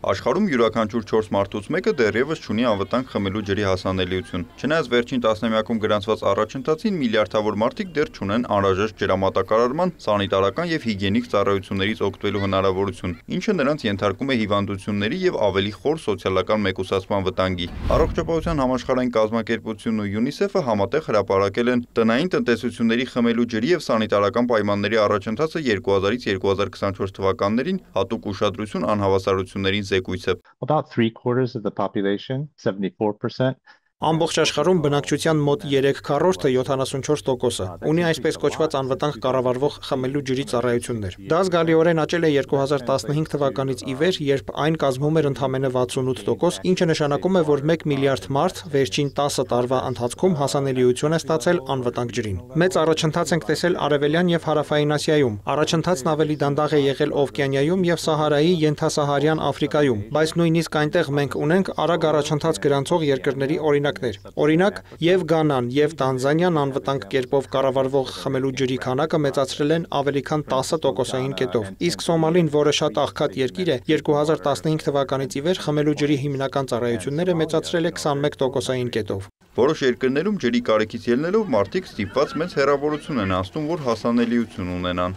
Աշխարհում յուրաքանչյուր 4 մարդուց մեկը դեռևս չունի անվտանգ խմելու ջրի հասանելիություն։ Չնայած վերջին տասնամյակում գրանցված առաջընթացին միլիարդավոր մարդիկ դեռ չունեն անհրաժեշտ ջրամատակարարման, սանիտարական եւ հիգիենիկ ծառայություններից օգտվելու հնարավորություն, ինչը նրանց ենթարկում է հիվանդությունների եւ ավելի խոր սոցիալական մեկուսացման վտանգի։ Առողջապահության համաշխարհային կազմակերպությունն ու ՅՈՒՆԻՍԵՖ-ը համատեղ հրապարակել են տնային տնտեսությունների խմելու ջրի եւ սանիտարական պայմանների առաջընթացը 2000-ից 2024 թվականներին հատուկ ուշադրություն անհավասարություններին զեկույցը։ About 3/4 of the population, 74%. Ամբողջ աշխարհում բնակչության մոտ 3/4-ը 74%-ը ունի այսպես կոչված անվտանգ կառավարվող խմելու ջրի ծառայություններ։ Դա զգալիորեն աճել է 2015 թվականից ի վեր, երբ այն կազմում էր ընդամենը 68%, ինչը նշանակում է, որ 1 միլիարդ մարդ վերջին 10 տարվա ընթացքում հասանելիություն է ստացել անվտանգ ջրին։ Մեծ առաջընթաց ենք տեսել Արևելյան եւ Հարավային Ասիայում։ Առաջընթացն ավելի դանդաղ է եղել Օվկիանիայում եւ Սահարայի ենթասահարյան Աֆրիկայում, բայց նույնիսկ այնտեղ մենք ունենք արագ առաջընթաց գրանցող երկրների Օրինակ, եւ Գանան, եւ Տանզանիան անվտանգ կերպով կառավարվող խմելու ջրի քանակը մեծացրել են ավելի քան 10%-ային կետով։ Իսկ Սոմալին, որը շատ աղքատ երկիր է, 2015 թվականից ի վեր խմելու ջրի հիմնական ծառայությունները մեծացրել է 21%-ային կետով։ Որոշ երկրներում ջրի կարիքից ելնելով մարդիկ ստիպված մեծ հեռավորություն են անցնում, որ հասանելիություն ունենան։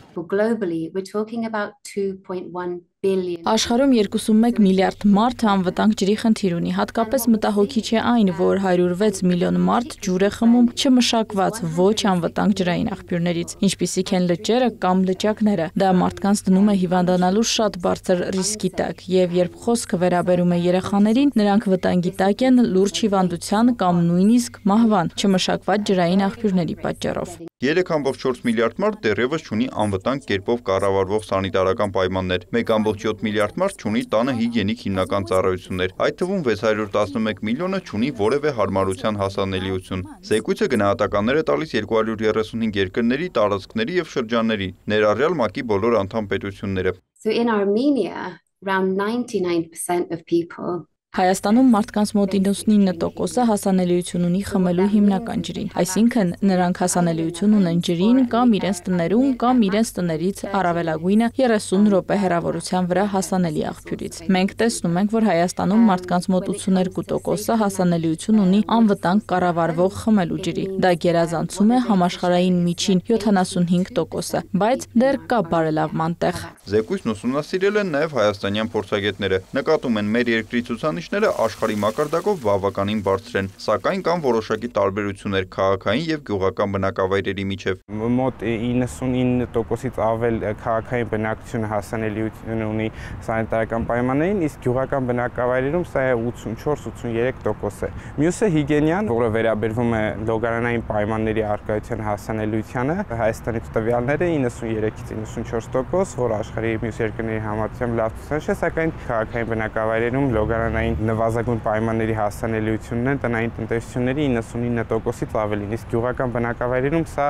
Աշխարհում 2.1 միլիարդ մարդ անվտանգ ջրի խնդիր ունի, հատկապես մտահոգիչ է այն, որ 106 միլիոն մարդ ջուր է խմում չմշակված ոչ անվտանգ ջրային աղբյուրներից, ինչպիսիք են լճերը կամ լճակները։ Դա մարդկանց դնում է հիվանդանալու շատ բարձր ռիսկի տակ, եւ երբ խոսքը վերաբերում է երեխաներին, նրանք վտանգի տակ են լուրջ հիվանդության կամ նույնիսկ մահվան չմշակված ջրային աղբյուրների պատճառով։ 3.4 միլիարդ մարդ դեռևս չունի անվտանգ կերպով կառավարվող սանիտարական պայմաններ, 1.7 միլիարդ մարդ չունի տանը հիգիենիկ հիմնական ծառայություններ, այդ թվում 611 միլիոնը չունի որևէ հարմարության հասանելիություն։ Զեկույցը գնահատականներ է տալիս 235 երկրների, տարածքների եւ շրջանների, ներառյալ ՄԱԿ-ի բոլոր անդամ պետությունները։ So in Armenia, around 99% of people Հայաստանում մարդկանց մոտ 99%-ը հասանելիություն ունի խմելու հիմնական ջրին, այսինքն նրանք հասանելիություն ունեն ջրին կամ իրենց տներում կամ իրենց տներից առավելագույնը 30 րոպե հեռավորության վրա հասանելի աղբյուրից։ Մենք տեսնում ենք, որ Հայաստանում մարդկանց մոտ 82%-ը հասանելիություն ունի անվտանգ կառավարվող խմելու ջրի։ Դա գերազանցում է համաշխարհային միջին 75%-ը, բայց դեռ կա բարելավման տեղ։ Զեկույցն ուսումնասիրել են նաև հայաստանյան փորձագետները։ Նկատում են մեր երկրի ցուցանիշները աշխարհի մակարդակով բավականին բարձր են, սակայն կան որոշակի տարբերություններ քաղաքային եւ գյուղական բնակավայրերի միջև։ Մոտ 99%-ից ավել քաղաքային բնակչությունը հասանելիություն ունի սանիտարական պայմաններին, իսկ գյուղական բնակավայրերում սա 84-83% է։ Մյուսը հիգիենիան, որը վերաբերվում է լոգարանային պայմանների առկայության հասանելիությանը, Հայաստանի տվյալները 93-ից 94%, որ աշխարհի մյուս երկրների համեմատությամբ լավ ցուցանիշ է, սակայն քաղաքային բնակավայրերում լոգարանային նվազագույն պայմանների հասանելիությունն է տնային տնտեսությունների 99%-ից ավելին, իսկ գյուղական բնակավայրերում սա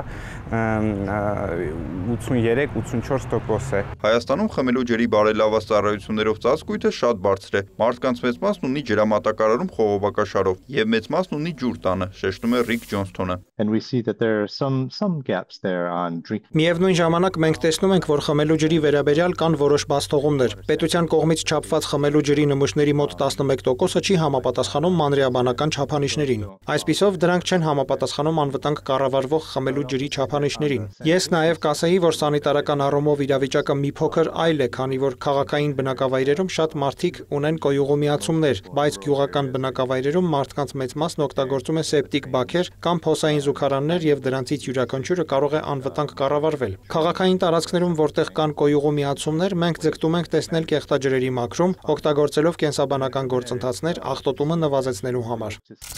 83-84% է։ Հայաստանում խմելու ջրի բարելավված ծառայություններով ծածկույթը շատ բարձր է։ Մարդկանց մեծ մասն ունի ջրամատակարարում խողովակաշարով եւ մեծ մասն ունի ջուր տանը, շեշտում է Ռիկ Ջոնսթոնը։ And we see that there are some gaps there on drink. Միևնույն ժամանակ մենք տեսնում ենք, որ խմելու ջրի վերաբերյալ կան որոշ բացթողումներ։ Պետության կողմից չափված խմելու ջրի նմուշների մոտ 11%-ը չի համապատասխանում մանրէաբանական չափանիշներին։ Այսպիսով դրանք չեն համապատասխանում անվտանգ կառավարվող խմելու ջրի չափանիշներին։ Ես նաև կասեի, որ սանիտարական առումով իրավիճակը մի փոքր այլ է, քանի որ քաղաքային բնակավայրերում շատ մարդիկ ունեն կոյուղու միացումներ, բայց գյուղական բնակավայրերում մարդկանց մեծ մասն օգտագործում է սեպտիկ բաքեր կամ փոսային զուգարաններ եւ դրանցից յուրաքանչյուրը կարող է անվտանգ կառավարվել։ Քաղաքային տարածքներում, որտեղ կան կոյուղու միացումներ, մենք ձգտում ենք տեսնել կեղտաջրերի մաքրում, օգտագործելով կենսաբանական գործընթացներ աղտոտումը նվազեցնելու համար։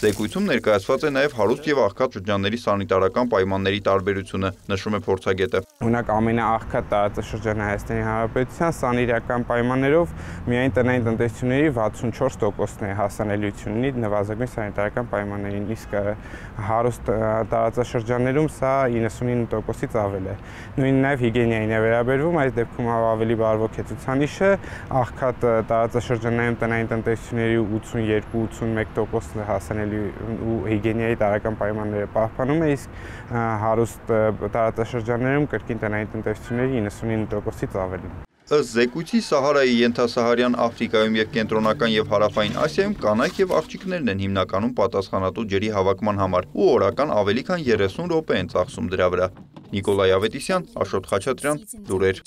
Զեկույցում ներկայացված է նաև հարուստ եւ աղքատ շրջանների սանիտարական պայմանների տարբերությունը, նշում է փորձագետը։ Օրինակ ամենաաղքատ տարածաշրջանը Հայաստանի Հանրապետության սանիտարական պայմաններով միայն տնային տնտեսությունների 64%-ն է հասանելիություն ունի նվազագույն սանիտարական պայմաններին, իսկ հարուստ տարածաշրջաններում սա 99%-ից ավել է։ Նույնն նաև հիգիենային է վերաբերվում, այս դեպքում ավելի բարվոք է ցուցանիշը, աղքատ տարածաշրջանային տնային տնտեսությունների 82-81%-ն հասանելի ու հիգիենայի տարրական պայմանները պահպանում է, իսկ հարուստ տարածաշրջաններում կրկին տնային տնտեսությունների 99%-ից ավելին։ Ըստ զեկույցի Սահարայի ենթասահարյան Աֆրիկայում եւ կենտրոնական եւ հարավային Ասիայում կանայք եւ աղջիկներն են հիմնականում պատասխանատու ջրի հավաքման համար ու օրական ավելի քան 30 րոպե են ծախսում դրա վրա։ Նիկոլայ Ավետիսյան, Աշոտ Խաչատրյան, լուրեր։